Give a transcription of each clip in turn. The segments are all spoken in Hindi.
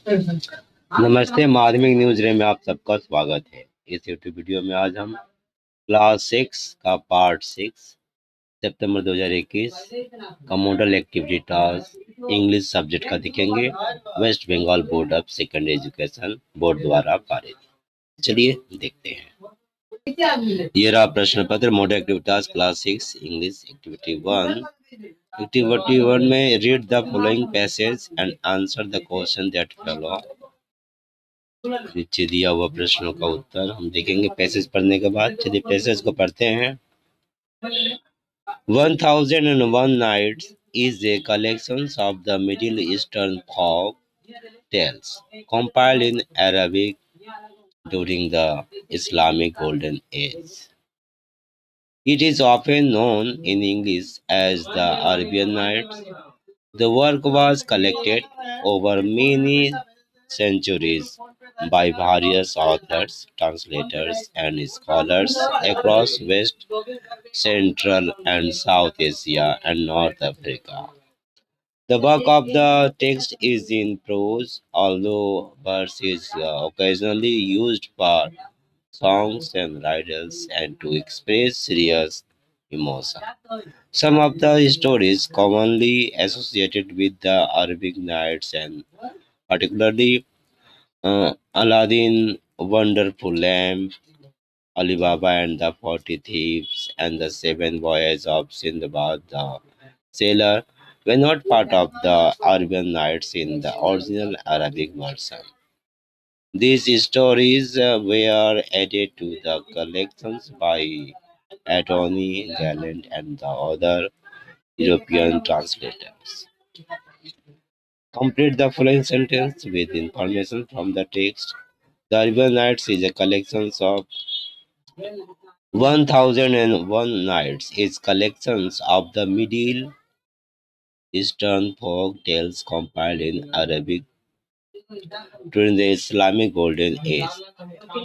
नमस्ते, माध्यमिक न्यूज रे में आप सबका स्वागत है। इस यूट्यूब वीडियो में आज हम क्लास 6 का पार्ट 6 सितंबर 2021 का model activity task English subject का देखेंगे। West Bengal board of secondary education board द्वारा पारित। चलिए देखते हैं। ये रहा प्रश्न पत्र। Model activity task class 6 English activity 1। Activity 1 में read the following passage and answer the question that follow. नीचे दिया हुआ प्रश्नों का उत्तर हम देखेंगे पैसेज पढ़ने के बाद। चलिए पैसेज को पढ़ते हैं। 1001 Nights is a collection of the Middle Eastern folk tales compiled in Arabic during the Islamic Golden Age. It is often known in English as the Arabian Nights. The work was collected over many centuries by various authors, translators, and scholars across West, Central, and South Asia and North Africa. The bulk of the text is in prose, although verse is occasionally used for songs and riddles and to express serious emotion. Some of the stories commonly associated with the Arabic Nights and particularly Aladdin, Wonderful Lamp, Ali Baba and the 40 Thieves, and the Seven Voyages of Sindbad the Sailor were not part of the Arabian Nights in the original Arabic version. These stories were added to the collections by Anthony Galland and the other European translators. Complete the following sentence with information from the text. The Arabian Nights is a collection of 1001 Nights is collections of the Middle Eastern folk tales compiled in Arabic during the Islamic Golden Age.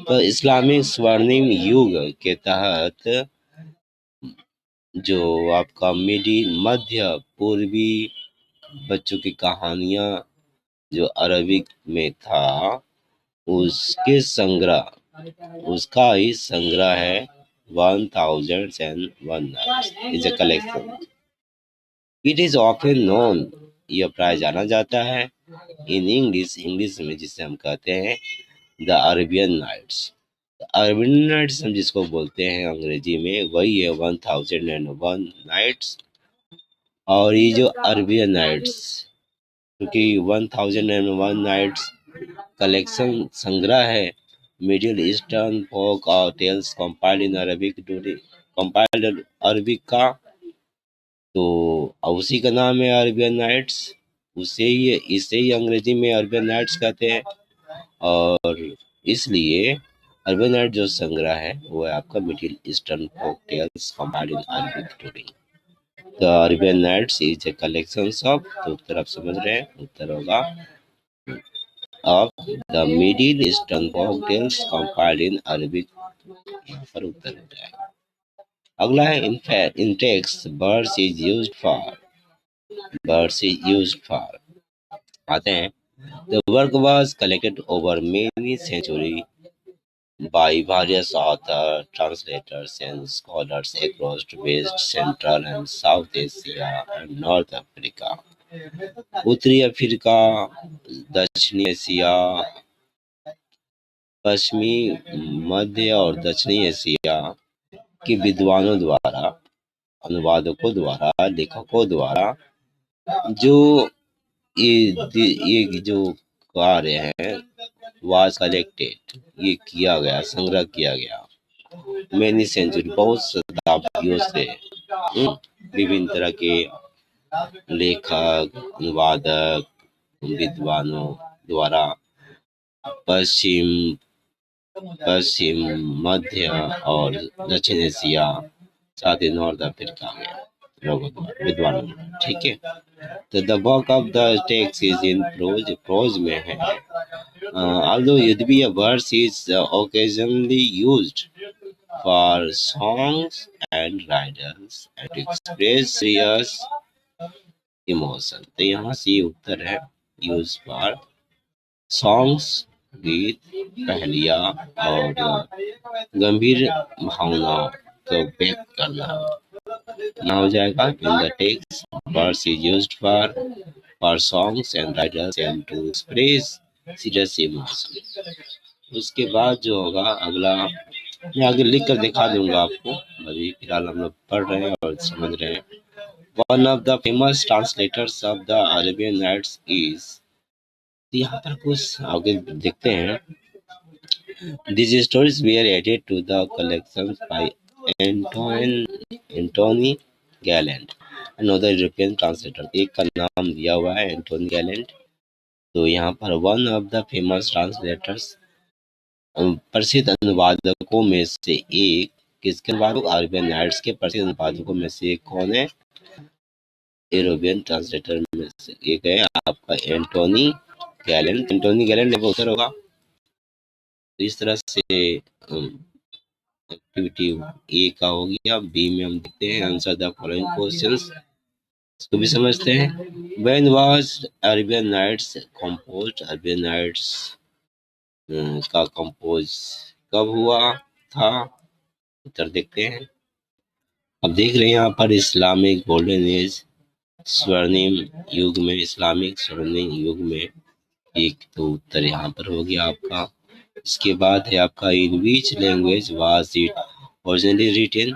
तो इस्लामिक स्वर्णिम युग के तहत जो आपका मिडिल मध्य पूर्वी बच्चों की कहानियां जो अरबिक में था उसके संग्रह उसका ही संग्रह है 1001 Nights is a collection. It is often known यह प्राय जाना जाता है इन इंग्लिश में जिसे हम कहते हैं the Arabian Nights. Arabian Nights हम जिसको बोलते हैं अंग्रेजी में वही है 1001 नाइट्स। और ये जो अरेबियन नाइट्स क्योंकि 1001 नाइट्स कलेक्शन संग्रह है मिडिल ईस्टर्न फोक और tales compiled in Arabic compiled Arabic का, तो उसी का नाम है अरबियन नाइट्स। इसे ही अंग्रेजी में अरबियन नाइट्स कहते हैं। और इसलिए अरबियन नाइट जो संग्रह है वो है आपका middle eastern folk tales compiled in Arabic touring. The Arabian Nights is a collection of, तो उत्तर आप समझ रहे हैं, उत्तर होगा of the Middle Eastern folk tales compiled in Arabic। यहाँ पर उत्तर हो जाएगा। अगला है in text birds is used for आते हैं। The work was collected over many centuries by various authors, translators, and scholars across West, Central, and South Asia and North Africa। उत्तरी अफ्रीका, दक्षिणी एशिया, पश्चिमी मध्य और दक्षिणी एशिया के विद्वानों द्वारा, अनुवादकों द्वारा, लेखकों द्वारा जो ये जो कार्य है वाज कलेक्टेड, ये किया गया, संग्रह किया गया मैनी सेंचुरी, बहुत शताब्दियों से विभिन्न तरह के लेखक, अनुवादक, विद्वानों द्वारा पश्चिम, मध्य और दक्षिण एशिया, साथ ही नॉर्थ अफ्रीका में लोगों द्वारा, विद्वानों द्वारा। ठीक है, तो the work of the text is in prose में है। although यद्यपि a verse is occasionally used for songs and riddles and to express serious emotion। तो यहाँ से ये उत्तर है यूज फॉर सॉन्ग्स गीत, पहेलियाँ और गंभीर भावनाओं को व्यक्त करना। ना हो जाएगा in the text words is used for songs and writers and to express serious emotion. उसके बाद जो होगा अगला मैं आगे लिख कर दिखा दूंगा आपको, अभी फिलहाल हम लोग पढ़ रहे हैं और समझ रहे हैं। One of the famous translators of the Arabian Nights is, यहाँ पर कुछ आगे देखते हैं। These stories were added to the collections by Anthony Galland, another European translator। एक का नाम दिया हुआ है एंटोनी गैलेंट। तो यहाँ पर one of the famous translators, प्रसिद्ध अनुवादकों में से एक, किसके अनुवादक? अरेबियन नाइट्स के प्रसिद्ध अनुवादकों में से एक कौन है? यूरोपियन ट्रांसलेटर में से एक है आपका एंटोनी गैलेंट। एंटोनी गैलेंट का उत्तर होगा। तो इस तरह से एक्टिविटी ए का हो गया। बी में हम देखते हैं आंसर द फॉलोइंग क्वेश्चंस, इसको भी समझते हैं। When was Arabian Nights composed? Arabian Nights का कंपोज कब हुआ था? उत्तर देखते हैं। अब देख रहे हैं यहाँ पर इस्लामिक गोल्डन एज, स्वर्णिम युग में, इस्लामिक स्वर्णिम युग में, एक तो उत्तर यहाँ पर हो गया आपका। इसके बाद है आपका in which language was it originally written?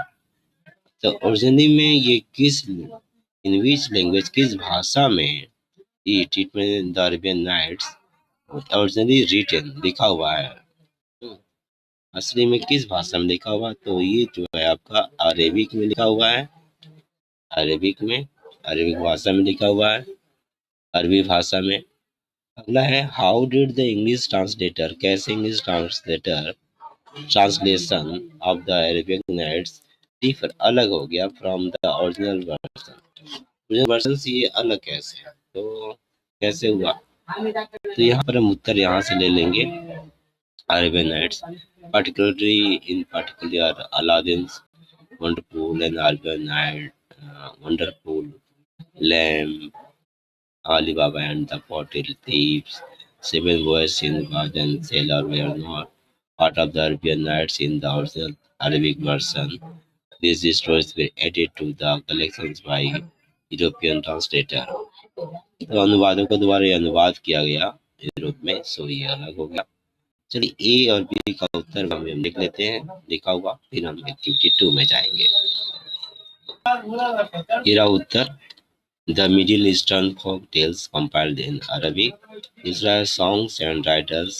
तो ओरिजिनली में ये किस, इन विच लैंग्वेज, किस भाषा में ये treatment the Arabian Nights originally written लिखा हुआ है? असली में किस भाषा में लिखा हुआ? तो ये जो है आपका अरेबिक में लिखा हुआ है। अरेबिक में, अरेबिक भाषा में लिखा हुआ है, अरबी भाषा में। अगला है how did the English translator, कैसे English translator translation of the Arabian nights differ, अलग हो गया from the original version? Original version से ये अलग कैसे है? तो कैसे हुआ? तो यहाँ पर हम उत्तर यहाँ से ले लेंगे। Arabian Nights particularly in particular Aladdin's Wonderful and Arabian Night, Wonderful Lamp, Alibaba and the Forty Thieves, Seven Boys Sinbad and Sailor were not part of the Arabian Nights in the original Arabic version. These stories were added to the collections by European translator। तो अनुवादों के द्वारा ये अनुवाद किया गया यूरोप में, सो ये अलग हो गया। चलिए ए और बी का उत्तर हम लिख लेते हैं लिखा हुआ, फिर हम एक्टिविटी 2 में जाएंगे। मेरा उत्तर the Middle Eastern folk tales compiled in Arabic, Israel songs and writers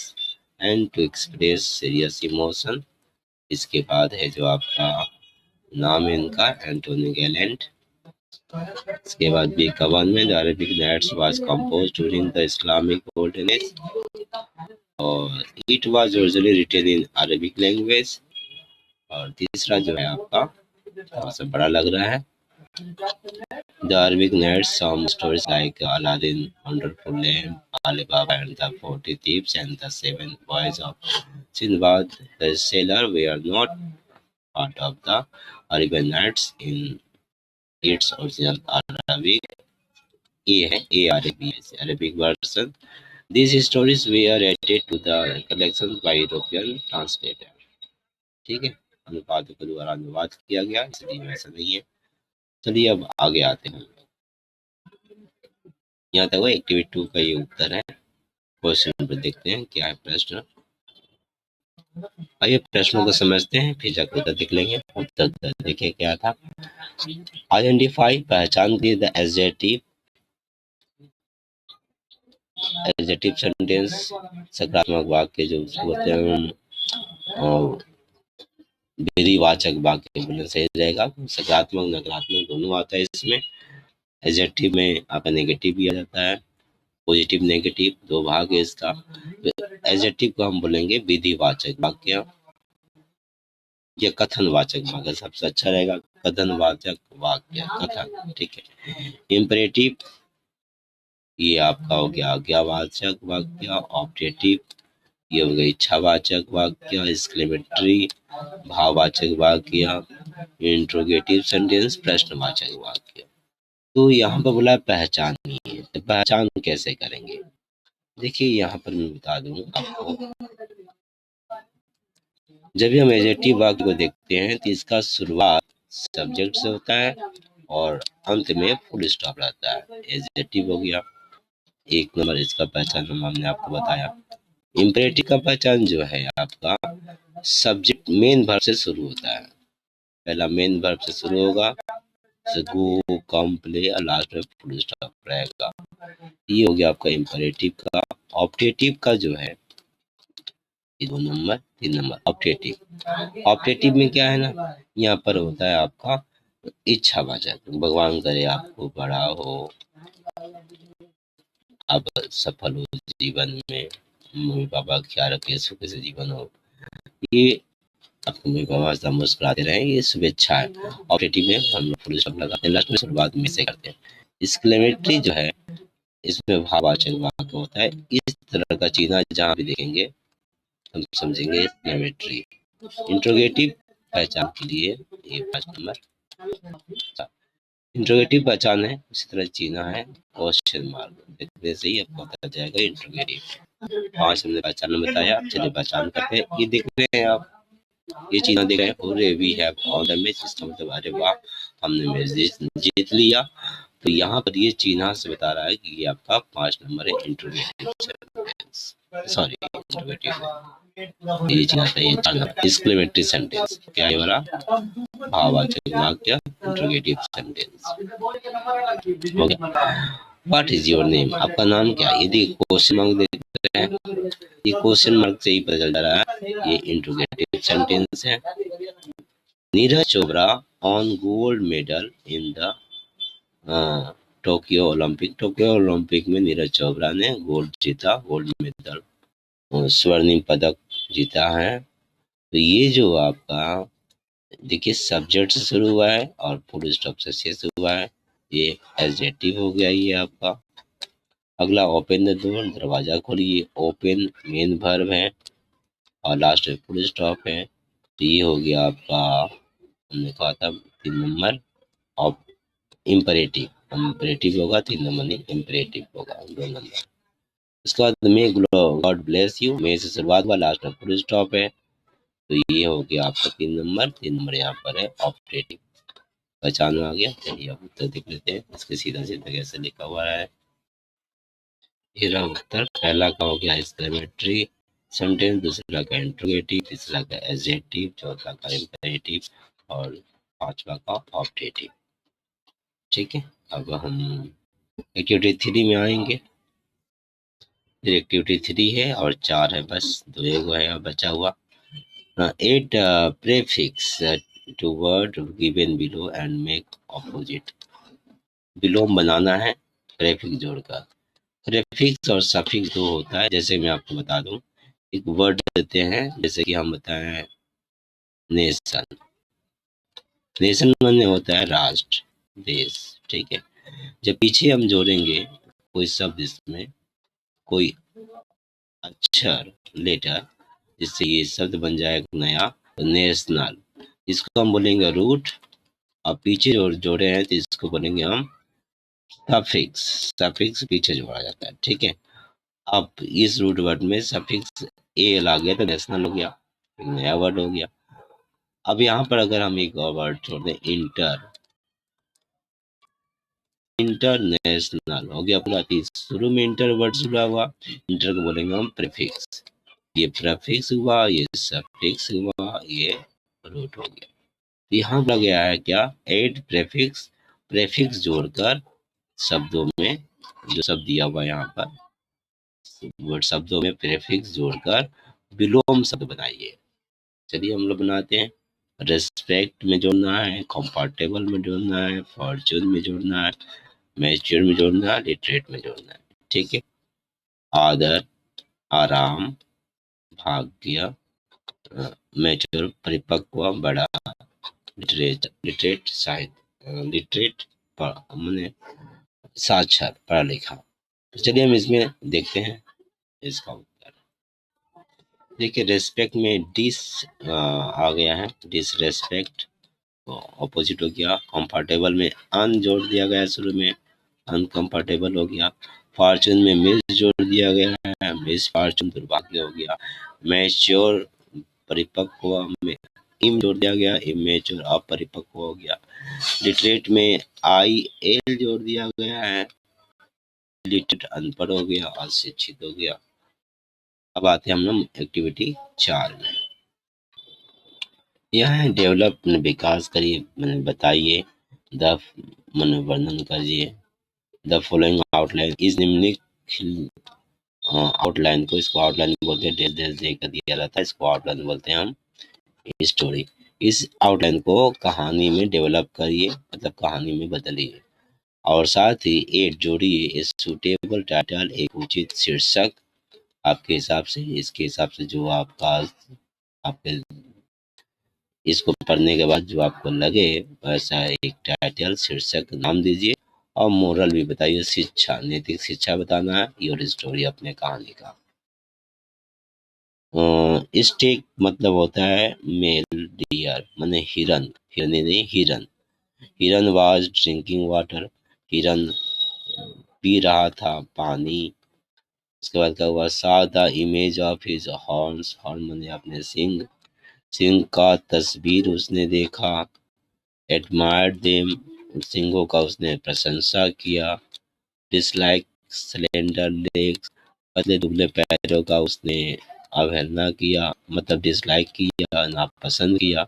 and to express serious emotion। इसके बाद है जो आपका नाम है इनका एंटोनी गैलेंट। इसके बाद बी का वन में the Arabic nights was composed during the Islamic golden age और it was originally written in Arabic language. और तीसरा जो है आपका थोड़ा सा बड़ा लग रहा है, the Arabic Nights some stories like Aladdin, wonderful lamp, Alibaba and the 40 Thieves and the Seven Boys of Sinbad the Sailor were not part of the Arabian Nights in its original Arabic, Arabic version। These stories were added to the collections by European translator। ठीक है, अनुवादों के द्वारा अनुवाद किया गया, इसलिए वैसा नहीं है। चलिए अब आगे आते हैं। यहाँ तक वो एक्टिविटी 2 का ये उत्तर है। क्वेश्चन नंबर देखते हैं क्या है प्रश्न। आइए प्रश्नों को समझते हैं, फिर जाकर उत्तर देख लेंगे। उत्तर देखिए क्या था। आइडेंटिफाई, पहचान दिए द एडजेक्टिव सेंटेंस, सकारात्मक वाक्य जो होते हैं, विधिवाचक वाक्य बोलना सही रहेगा। सकारात्मक नकारात्मक दोनों आता है इसमें। एडजेक्टिव में आपका नेगेटिव भी आ जाता है, पॉजिटिव नेगेटिव दो भाग है इसका। एडजेक्टिव को हम बोलेंगे विधिवाचक वाक्य या कथनवाचक वाक्य, सबसे अच्छा रहेगा कथनवाचक वाक्य, कथन। ठीक है। इम्परेटिव ये आपका हो गया आज्ञावाचक वाक्य। ऑब्जेक्टिव ये हो गया इच्छावाचक वाक्य। एक्सक्लेमेटरी भाववाचक वाक्य। इंट्रोगेटिव सेंटेंस प्रश्नवाचक वाक्य। तो यहाँ पर बोला पहचानिए, तो पहचान कैसे करेंगे? देखिए यहाँ पर मैं बता दूं आपको, जब भी हम एडजेक्टिव वाक्य को देखते हैं तो इसका शुरुआत सब्जेक्ट से होता है और अंत में फुल स्टॉप रहता है। एडजेक्टिव हो गया एक नंबर, इसका पहचान हमने आपको बताया। इम्परेटिव का पहचान जो है आपका सब्जेक्ट मेन वर्ब से शुरू होता है, पहला मेन वर्ब से शुरू होगा, गो, कम, प्ले और लास्ट में फुल स्टॉप रहेगा। ये हो गया आपका इम्परेटिव का। ऑप्टेटिव का जो है ये 2 नंबर 3 नंबर ऑप्टेटिव। ऑप्टेटिव में क्या है ना, यहाँ पर होता है आपका इच्छावाचक, भगवान करे आपको बड़ा हो, आप सफल हो जीवन में, मम्मी पापा का ख्याल रखे, सुख से जीवन हो, ये आपको मम्मी पापा हमेशा मुस्कुराते रहे, ये शुभेच्छा है। ऑपरेटिव में हम लोग फुल स्टॉप लगाते हैं, लास्ट में शुरुआत में से करते हैं। एक्सक्लेमेटरी जो है इसमें भाववाचक वाक्य होता है। इस तरह का चिन्ह जहाँ भी देखेंगे हम समझेंगे एक्सक्लेमेटरी। इंट्रोगेटिव पहचान के लिए ये 5 नंबर इंट्रोगेटिव पहचान है, उसी तरह चिन्ह है क्वेश्चन मार्क, देखने से ही आपको पता जाएगा इंट्रोगेटिव। 5 हमने पहचान बताया, चलिए पहचान करते हैं। ये देख रहे हैं आप, ये चीज़ देख रहे हैं, पूरे we have on the match, इसका मतलब अरे वाह हमने मैच जीत लिया। तो यहाँ पर ये चिन्ह से बता रहा है कि ये आपका 5 नंबर है इंट्रोगेटिव सेंटेंस, सॉरी इंट्रोगेटिव, ये चिन्ह है, ये 4 नंबर एक्सक्लेमेटरी सेंटेंस। क्या है वाला भाववाचक वाक्य इंट्रोगेटिव सेंटेंस हो गया। व्हाट इज योर नेम, आपका नाम क्या है? यदि क्वेश्चन मार्क देख रहे हैं, ये क्वेश्चन मार्क से ही पता चल रहा है ये इंट्रोगेटिव सेंटेंस है। Neeraj Chopra on gold medal in the Tokyo Olympic. Tokyo Olympic में नीरज चोपड़ा ने गोल्ड जीता, गोल्ड मेडल, स्वर्णिम पदक जीता है। तो ये जो आपका देखिए सब्जेक्ट से शुरू हुआ है और फुल स्टॉप से शेष हुआ है, ये एडजेक्टिव हो गया ये आपका। अगला ओपन द डोर, दरवाजा खोलिए, ओपन मेन वर्ब है और लास्ट में फुल स्टॉप है। तो ये हो गया आपका, हमने कहा था 3 नंबर ऑप इम्परेटिव। इम्परेटिव होगा 3 नंबर, नहीं इम्परेटिव होगा 2 नंबर। उसके बाद मे गॉड ब्लेस यू, मे से शुरुआत हुआ, लास्ट में फुल स्टॉप है। तो ये हो गया आपका 3 नंबर, 3 नंबर यहाँ पर है ऑपरेटिव। पहचान में आ गया। चलिए अब उत्तर देख लेते हैं, इसके सीधा सीधा कैसे लिखा हुआ है। ये रहा उत्तर, पहला का हो गया एक्सक्लेमेटरी सेंटेंस, दूसरा का इंट्रोगेटिव, तीसरा का एडजेक्टिव, चौथा का इंपेरेटिव और 5वां का ऑप्टेटिव। ठीक है, अब हम एक्टिविटी 3 में आएंगे। एक्टिविटी 3 है और 4 है, बस 2 है और बचा हुआ। Add prefix to word given below and make opposite. विलोम बनाना है प्रेफिक्स जोड़कर। प्रेफिक्स और सफिक्स दो होता है, जैसे मैं आपको बता दूं, एक वर्ड देते हैं, जैसे कि हम बताएं नेशन। नेशन माने होता है राष्ट्र, देश। ठीक है, जब पीछे हम जोड़ेंगे कोई शब्द, इसमें कोई अक्षर लेटर, जिससे ये शब्द बन जाएगा नया नेशनल, इसको हम बोलेंगे रूट। और पीछे जोड़े हैं तो इसको बोलेंगे हम सफिक्स। सफिक्स पीछे जोड़ा जाता है। ठीक है, अब इस रूट वर्ड में सफिक्स ए आ गया तो नेशनल हो गया, एक नया वर्ड हो गया। अब यहाँ पर अगर हम एक और वर्ड छोड़ दें, इंटरनेशनल हो गया पूरा। शुरू में इंटर वर्ड शुरू हुआ, इंटर को बोलेंगे हम प्रीफिक्स। ये प्रीफिक्स हुआ, ये सफिक्स हुआ, ये रूट हो गया। यहाँ पर गया है क्या, एड प्रेफिक्स, प्रेफिक्स जोड़कर शब्दों में, जो शब्द दिया हुआ यहाँ पर वर्ड शब्दों में प्रेफिक्स जोड़कर विलोम शब्द बनाइए। चलिए हम लोग बनाते हैं। रेस्पेक्ट में जोड़ना है, कंफर्टेबल में जोड़ना है, फॉर्चून में जोड़ना है, मैच्योर में जोड़ना है, लिटरेट में जोड़ना है। ठीक है, आदर, आराम, भाग्य, मैच्योर परिपक्व, बड़ा, लिटरेट साहित्य, लिटरेट मैंने साक्षर पढ़ा लिखा। तो चलिए हम इसमें देखते हैं इसका उत्तर। देखिए रेस्पेक्ट में डिस आ गया है, डिसरेस्पेक्ट, तो ऑपोजिट हो गया। कंफर्टेबल में अन जोड़ दिया गया शुरू में, अनकंफर्टेबल हो गया। फॉर्चून में मिस जोड़ दिया गया है, मिस फॉर्चून दुर्भाग्य हो गया। मैच्योर परिपक्व में इम जोड़ दिया गया, इमेच्योर अपरिपक्व हो गया। लिटरेट में आई एल जोड़ दिया गया है, लिटरेट अनपढ़ हो गया, अशिक्षित हो गया। अब आते हैं हम लोग एक्टिविटी 4 में। यह है डेवलप विकास करिए, मैंने बताइए, द मैंने वर्णन करिए। द फॉलोइंग आउटलाइन इस निम्नलिखित आउटलाइन को, इसको आउटलाइन बोलते हैं, डेल डेल दे कर दिया रहता है, इसको आउटलाइन बोलते हैं हम स्टोरी। इस आउटलाइन को कहानी में डेवलप करिए, मतलब कहानी में बदलिए, और साथ ही एड जोड़िए सूटेबल टाइटल, एक उचित शीर्षक आपके हिसाब से, इसके हिसाब से जो आपका आपके इसको पढ़ने के बाद जो आपको लगे वैसा एक टाइटल शीर्षक नाम दीजिए, और मोरल भी बताइए, शिक्षा, नैतिक शिक्षा बताना है योर स्टोरी अपने कहानी का। स्टेक मतलब होता है मेल डियर, माने हिरन, हिरनी नहीं हिरन। हिरन वाज ड्रिंकिंग वाटर, हिरन पी रहा था पानी। उसके बाद क्या हुआ, सा the image of his horns, horn माने अपने सिंग, सिंह का तस्वीर उसने देखा। एडमायर्ड देम, सिंगों का उसने प्रशंसा किया। डिसलाइक स्लेंडर लेग्स, पतले दुबले पैरों का उसने अवहेलना किया, मतलब डिसलाइक किया, नापसंद किया।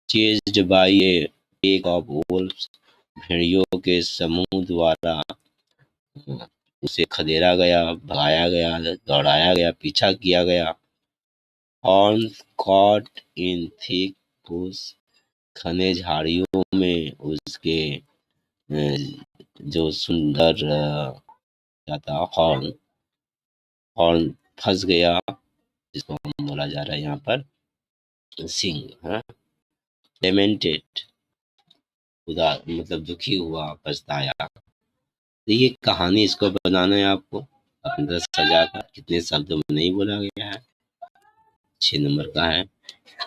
Chased by a pack of wolves, भेड़ियों के समूह द्वारा उसे खदेड़ा गया, भगाया गया, दौड़ाया गया, पीछा किया गया। Horns caught in thick Bush, घने झाड़ियों में उसके जो सुंदर क्या था, हॉर्न, हॉर्न फंस गया, जिसको हम बोला जा रहा है यहाँ पर सिंह। हाँ, लेमेंटेड, उदार मतलब दुखी हुआ, पछताया। तो ये कहानी, इसको बनाना है आपको अपनी तरह सजा कर, कितने शब्दों में नहीं बोला गया है, 6 नंबर का है।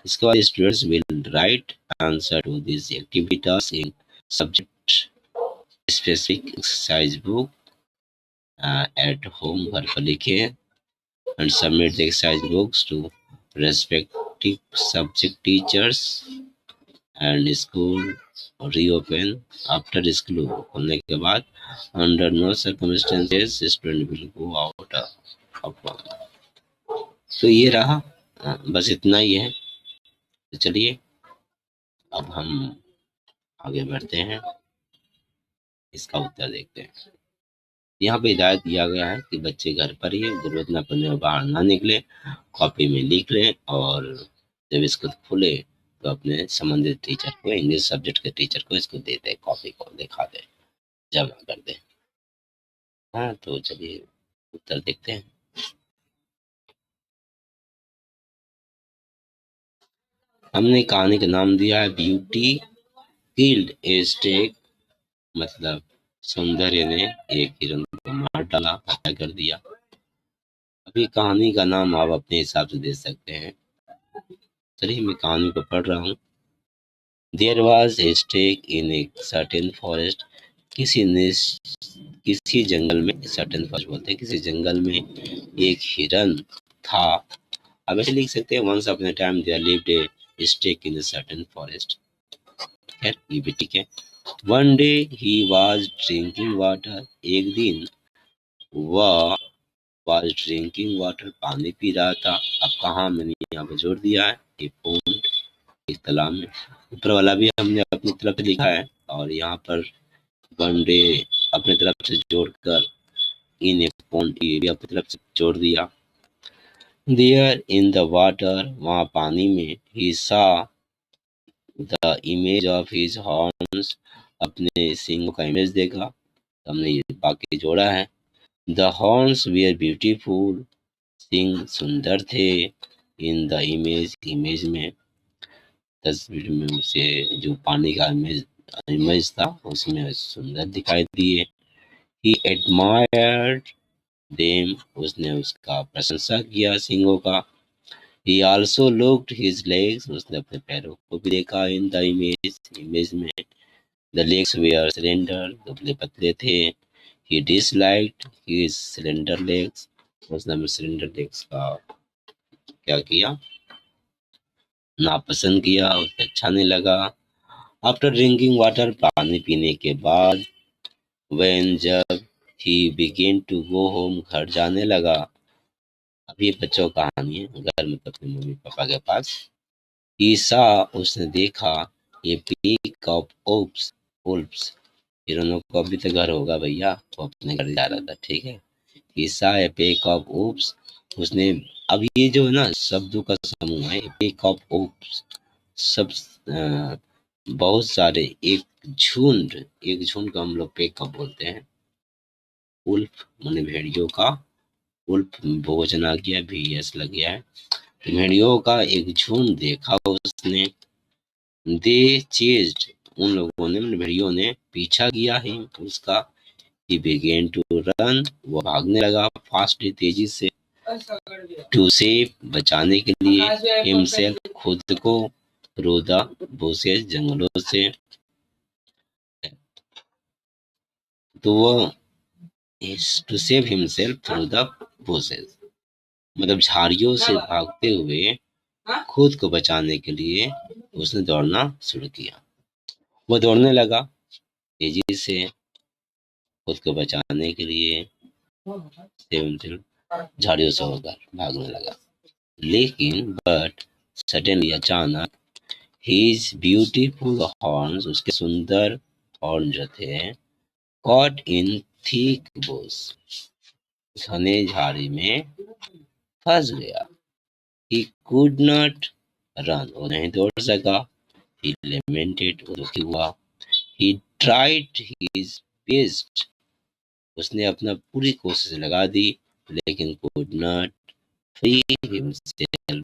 इसके बाद students will write answer to this activity task in subject specific exercise book at home, घर पर लिखे, and submit the exercise books to respective subject teachers and school reopen after school खोलने के बाद। Under no circumstances student will go out of. तो ये रहा, बस इतना ही है। तो चलिए अब हम आगे बढ़ते हैं, इसका उत्तर देखते हैं। यहाँ पे हिदायत दिया गया है कि बच्चे घर पर ही जरूरत न पड़ने पर बाहर ना निकले, कॉपी में लिख लें, और जब स्कूल खुले तो अपने संबंधित टीचर को, इंग्लिश सब्जेक्ट के टीचर को इसको दे दे, कॉपी को दिखा दे, जमा कर दे। हाँ, तो चलिए उत्तर देखते हैं। हमने कहानी का नाम दिया है ब्यूटी किल्ड ए स्नेक, मतलब सौंदर्य ने एक हिरन को मार डाला, हत्या कर दिया। अभी कहानी का नाम आप अपने हिसाब से दे सकते हैं। चलिए मैं कहानी को पढ़ रहा हूँ। There was a snake in a certain forest, किसी जंगल में, सर्टेन फॉरेस्ट बोलते हैं, किसी जंगल में एक हिरन था। अब ऐसे लिख सकते हैं, once upon a time there lived a snake in a certain forest. खैर ये भी ठीक है। One day he was drinking water, एक दिन वह वॉज ड्रिंकिंग वाटर, पानी पी रहा था। अब कहाँ, मैंने यहाँ पे जोड़ दिया है, एक पॉन्ड, एक तालाब में। ऊपर वाला भी हमने अपनी तरफ से लिखा है, और यहाँ पर वन डे अपनी तरफ से जोड़कर इन ए पॉन्ड, ये भी अपनी तरफ से जोड़ दिया। देयर इन द वाटर, वहाँ पानी में, ही सा the image of his horns, अपने सिंगों का इमेज देखा। हमने ये बाकी जोड़ा है। द हॉर्न्स वेयर ब्यूटीफुल, सिंह सुंदर थे। इन द इमेज, इमेज में, तस्वीर में उसे जो पानी का इमेज था उसमें सुंदर दिखाई दिए। ही एडमायर्ड देम, उसने उसका प्रशंसा किया सिंगों का। ही आल्सो लुक्ड हिज लेग्स, उसने अपने पैरों को भी देखा। इन द इमेज, इमेज में, द लेग्स वेयर स्लेंडर, दुबले पतले थे। He disliked his slender legs. उसने अपने slender legs का क्या किया, नापसंद किया, उसे अच्छा नहीं लगा। आफ्टर ड्रिंकिंग वाटर, पानी पीने के बाद, when जब he began to go home, घर जाने लगा। अब ये बच्चों का कहानी है, घर में अपने मम्मी पापा के पास। ईसा, उसने देखा, ये पिक ऑफ ओप्स उल्प्स, हिरणों को अभी तो घर होगा भैया, वो अपने घर जा रहा था, ठीक है। ईसा ए पेक ऑफ ओप्स, उसने, अब ये जो है ना शब्दों का समूह है, पेक ऑफ ओप्स, सब बहुत सारे, एक झुंड का हम लोग पेक ऑफ बोलते हैं। उल्फ माने भेड़ियों का, उल्फ बहुवचन आ गया, भी एस लग गया है। तो भेड़ियों का एक झुंड देखा उसने। दे चेज्ड, उन लोगों ने, भेड़ियों ने पीछा किया है उसका। He began to run, वो भागने लगा फास्ट, तेजी से। टू सेव, बचाने के लिए। हिमसेल्फ, खुद को। थ्रू द बुशेस, जंगलों से। तो वो to save himself through the bushes, मतलब झाड़ियों से भागते हुए खुद को बचाने के लिए उसने दौड़ना शुरू किया। वो दौड़ने लगा तेजी से खुद को बचाने के लिए, झाड़ियों से होकर भागने लगा। लेकिन बट सडनली, अचानक, हिज ब्यूटीफुल हॉर्न्स, उसके सुंदर हॉर्न जो थे, कॉट इन थिक बुश, घने झाड़ी में फंस गया। ही कुड नॉट रन, वो नहीं दौड़ सका। ही लेमेंटेड, वो दुखी हुआ। ही ट्राइड हिज बेस्ट, उसने अपना पूरी कोशिश लगा दी, लेकिन कुड नॉट फ्री हिमसेल्फ,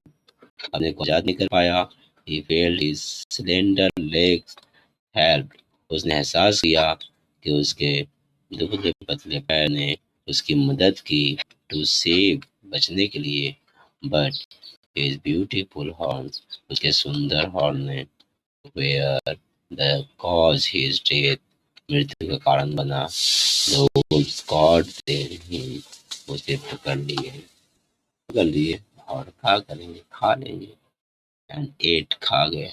अपने को आजाद नहीं कर पाया। He felt his slender legs helped, उसने एहसास किया कि उसके दुबले पतले पैर ने उसकी मदद की। टू सेव, बचने के लिए। बट his beautiful horns, उसके सुंदर हॉर्न ने, were the cause his death, मृत्यु का कारण बना। The wolves caught him, उसे पकड़ लिए और क्या करेंगे, खा लेंगे। एंड एट, खा गए।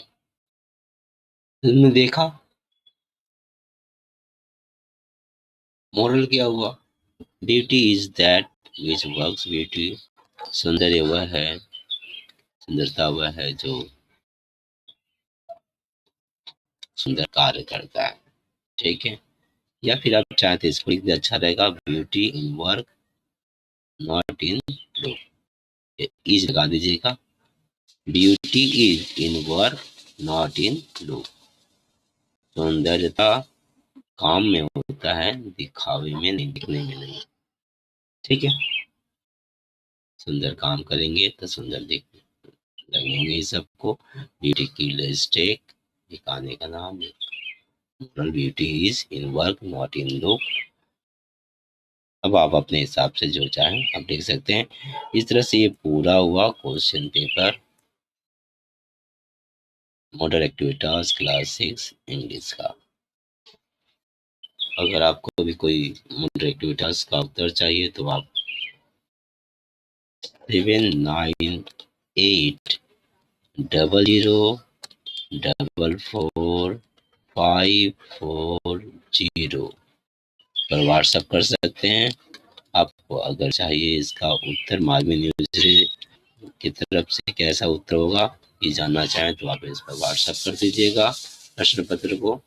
तुमने देखा मोरल क्या हुआ? Beauty is that which works, beauty, सौंदर्य वह है, सुंदरता वह है जो सुंदर कार्य करता है, ठीक है। या फिर आप चाहते हैं इसको लिख दे, अच्छा रहेगा, beauty in work not in look, is लगा दीजिएगा। Beauty is in work not in look, सौंदर्यता काम में होता है, दिखावे में नहीं, दिखने में नहीं, ठीक है। सुंदर काम करेंगे तो सुंदर दिख लगेंगे सबको। ब्यूटी की स्टेक, दिखाने का नाम है। Moral beauty is in work not in look. अब आप अपने हिसाब से जो चाहें आप देख सकते हैं। इस तरह से ये पूरा हुआ question paper model activities class 6 English का। अगर आपको भी कोई मॉडल एक्टिविटीज का उत्तर चाहिए तो आप 798000444540 पर व्हाट्सएप कर सकते हैं। आपको अगर चाहिए इसका उत्तर मालवी न्यूज की तरफ से कैसा उत्तर होगा ये जानना चाहें तो आप इस पर व्हाट्सएप कर दीजिएगा प्रश्न पत्र को।